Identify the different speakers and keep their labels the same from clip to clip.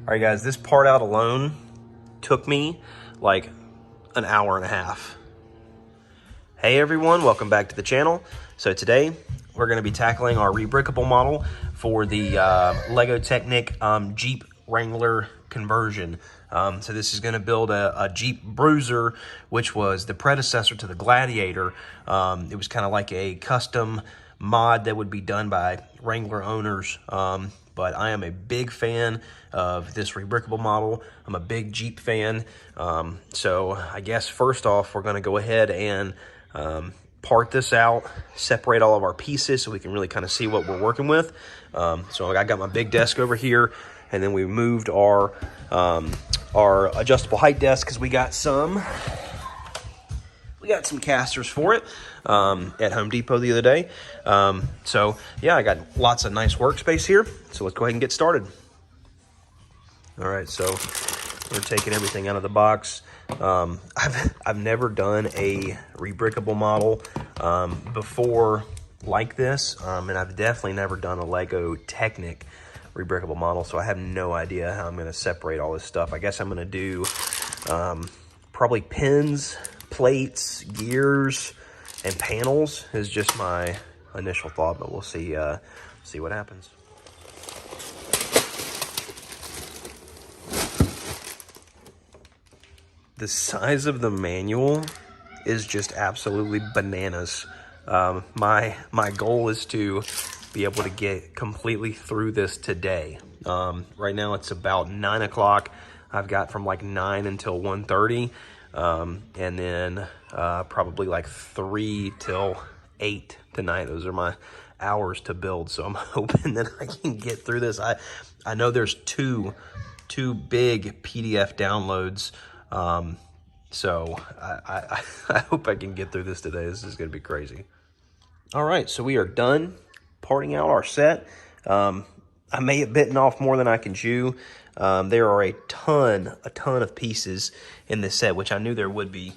Speaker 1: All right, guys, this part out alone took me like an hour and a half. Hey everyone, welcome back to the channel. So today we're going to be tackling our rebrickable model for the Lego Technic Jeep Wrangler conversion. So this is going to build a Jeep Bruiser, which was the predecessor to the Gladiator. It was kind of like a custom mod that would be done by Wrangler owners. But I am a big fan of this rebrickable model. I'm a big Jeep fan. So I guess first off, we're gonna go ahead and part this out, separate all of our pieces so we can really kind of see what we're working with. So I got my big desk over here, and then we moved our adjustable height desk because we got some casters for it at Home Depot the other day. So yeah, I got lots of nice workspace here. So let's go ahead and get started. All right, so we're taking everything out of the box. I've never done a rebrickable model before like this, and I've definitely never done a Lego Technic rebrickable model, so I have no idea how I'm going to separate all this stuff. I guess I'm going to do probably pins, plates, gears, and panels is just my initial thought, but we'll see what happens. The size of the manual is just absolutely bananas. My goal is to be able to get completely through this today. Right now it's about 9 o'clock. I've got from like 9 until 1:30. And then probably like 3 till 8 tonight. Those are my hours to build. So I'm hoping that I can get through this. I know there's two big PDF downloads. So I hope I can get through this today. This is going to be crazy. All right, so we are done parting out our set. I may have bitten off more than I can chew. There are a ton of pieces in this set, which I knew there would be.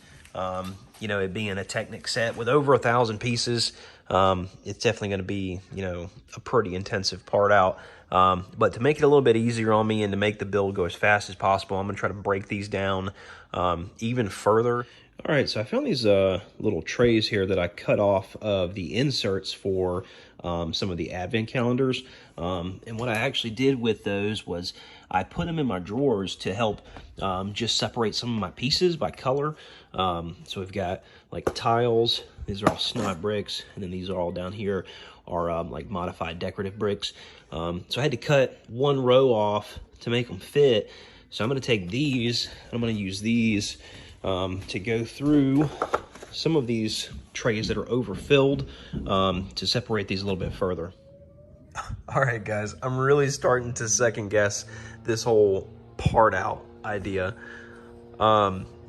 Speaker 1: You know, it being a Technic set with over 1,000 pieces, it's definitely going to be, you know, a pretty intensive part out. But to make it a little bit easier on me and to make the build go as fast as possible, I'm going to try to break these down even further. All right, so I found these little trays here that I cut off of the inserts for some of the advent calendars. And what I actually did with those was I put them in my drawers to help just separate some of my pieces by color. So we've got like tiles, these are all snot bricks, and then these are all down here are like modified decorative bricks. So I had to cut one row off to make them fit. So I'm gonna take these, and I'm gonna use these to go through some of these trays that are overfilled to separate these a little bit further. All right, guys, I'm really starting to second guess this whole part out idea.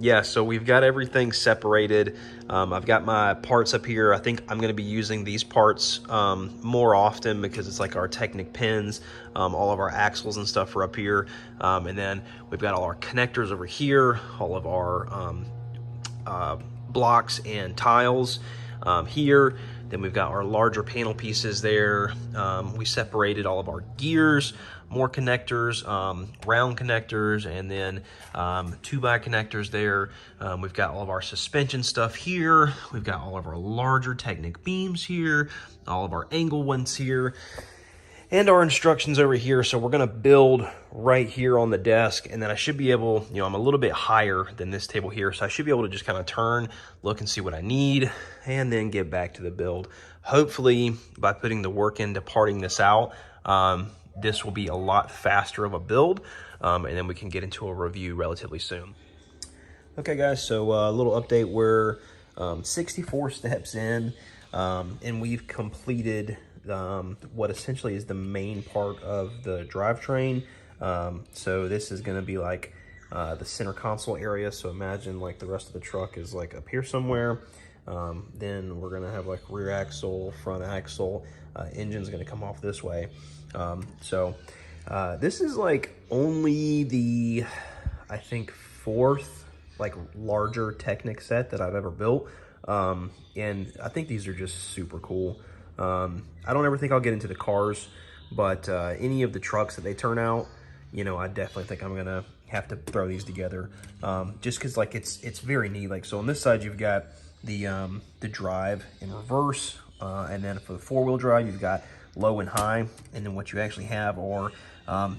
Speaker 1: Yeah, so we've got everything separated. I've got my parts up here. I think I'm going to be using these parts more often because it's like our Technic pins. All of our axles and stuff are up here. And then we've got all our connectors over here, all of our blocks and tiles here. Then we've got our larger panel pieces there. We separated all of our gears, more connectors, round connectors, and then 2x connectors there. We've got all of our suspension stuff here. We've got all of our larger Technic beams here, all of our angle ones here, and our instructions over here. So we're gonna build right here on the desk, and then I should be able, you know, I'm a little bit higher than this table here, so I should be able to just kind of turn, look and see what I need, and then get back to the build. Hopefully, by putting the work into parting this out, this will be a lot faster of a build, and then we can get into a review relatively soon. Okay, guys, so a little update. We're 64 steps in, and we've completed what essentially is the main part of the drivetrain. So this is going to be like the center console area. So imagine like the rest of the truck is like up here somewhere. Then we're going to have like rear axle, front axle, engine's going to come off this way. So this is like only the, I think, 4th like larger Technic set that I've ever built. And I think these are just super cool. I don't ever think I'll get into the cars, but any of the trucks that they turn out, you know, I definitely think I'm gonna have to throw these together, just because like it's very neat. Like, so on this side you've got the drive in reverse, and then for the 4-wheel drive you've got low and high, and then what you actually have are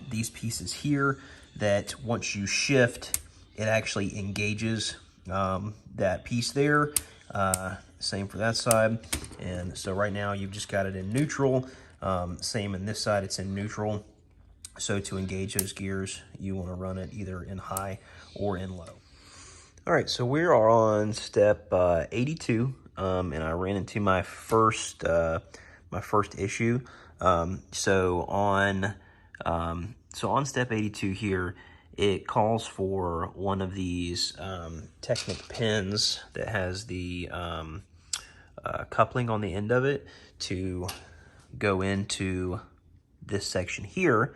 Speaker 1: these pieces here that once you shift, it actually engages that piece there. Same for that side. And so right now you've just got it in neutral. Same in this side, it's in neutral. So to engage those gears, you want to run it either in high or in low. All right, so we are on step 82, and I ran into my first issue. So on step 82 here, it calls for one of these Technic pins that has the coupling on the end of it to go into this section here.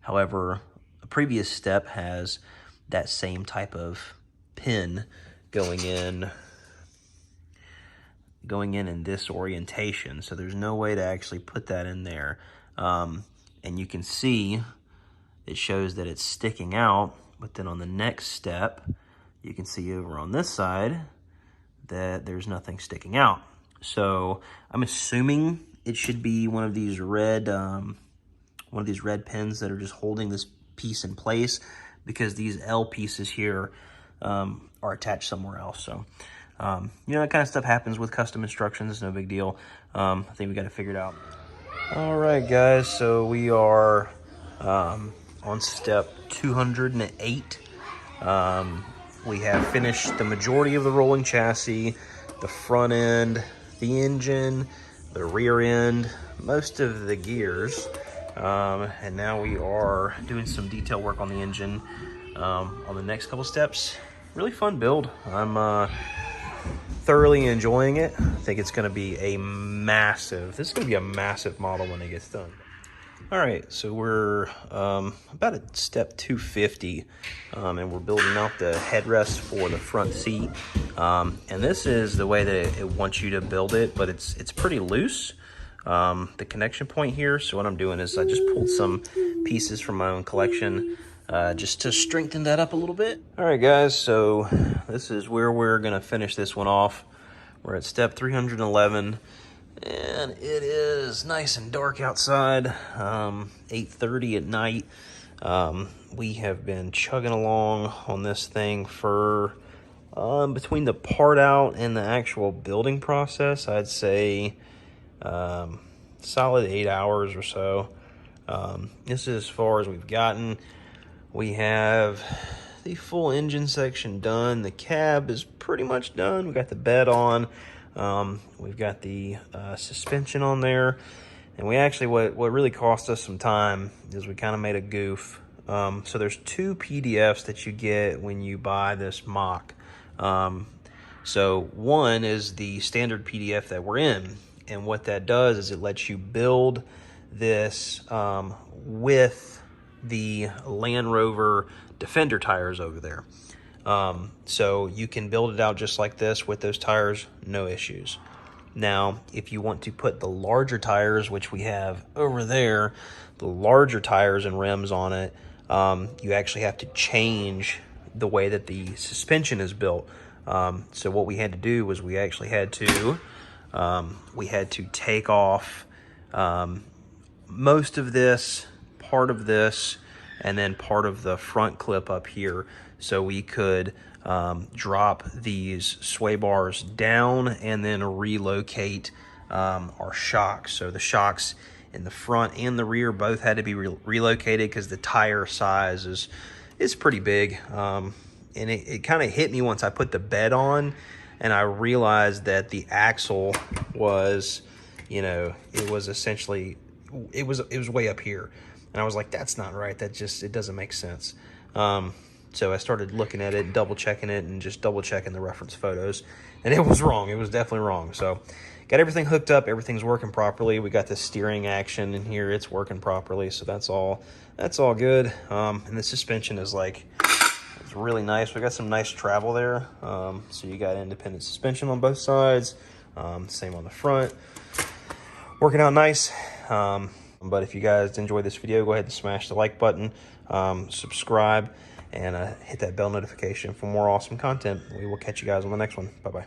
Speaker 1: However, a previous step has that same type of pin going in this orientation. So there's no way to actually put that in there. And you can see it shows that it's sticking out, but then on the next step, you can see over on this side that there's nothing sticking out. So I'm assuming it should be one of these red pins that are just holding this piece in place, because these L pieces here are attached somewhere else. So, you know, that kind of stuff happens with custom instructions. No big deal. I think we got to figure it out. All right, guys. So we are on step 208. We have finished the majority of the rolling chassis, the front end, the engine, the rear end, most of the gears. And now we are doing some detail work on the engine on the next couple steps. Really fun build. I'm thoroughly enjoying it. I think it's going to be this is going to be a massive model when it gets done. All right, so we're about at step 250, and we're building out the headrest for the front seat. And this is the way that it wants you to build it, but it's pretty loose. The connection point here. So what I'm doing is I just pulled some pieces from my own collection just to strengthen that up a little bit. All right, guys, so this is where we're gonna finish this one off. We're at step 311, and it is nice and dark outside, 8:30 at night. We have been chugging along on this thing for between the part out and the actual building process, I'd say solid 8 hours or so. This is as far as we've gotten. We have the full engine section done. The cab is pretty much done. We got the bed on. We've got the suspension on there. And we actually, what really cost us some time is we kind of made a goof. So there's 2 PDFs that you get when you buy this mock. So one is the standard PDF that we're in. And what that does is it lets you build this with the Land Rover Defender tires over there. So you can build it out just like this with those tires, no issues. Now, if you want to put the larger tires, which we have over there, the larger tires and rims on it, you actually have to change the way that the suspension is built. So what we had to do was we actually had to take off most of this, part of this, and then part of the front clip up here, so we could drop these sway bars down and then relocate our shocks. So the shocks in the front and the rear both had to be relocated because the tire size is pretty big. And it kind of hit me once I put the bed on, and I realized that the axle was, you know, it was essentially, it was way up here. And I was like, that's not right. It doesn't make sense. So I started looking at it, double checking it, and just double checking the reference photos. And it was wrong. It was definitely wrong. So got everything hooked up. Everything's working properly. We got the steering action in here. It's working properly. So that's all good. And the suspension is it's really nice. We got some nice travel there. So you got independent suspension on both sides. Same on the front. Working out nice. But if you guys enjoyed this video, go ahead and smash the like button. subscribe, and hit that bell notification for more awesome content. We will catch you guys on the next one. Bye-bye.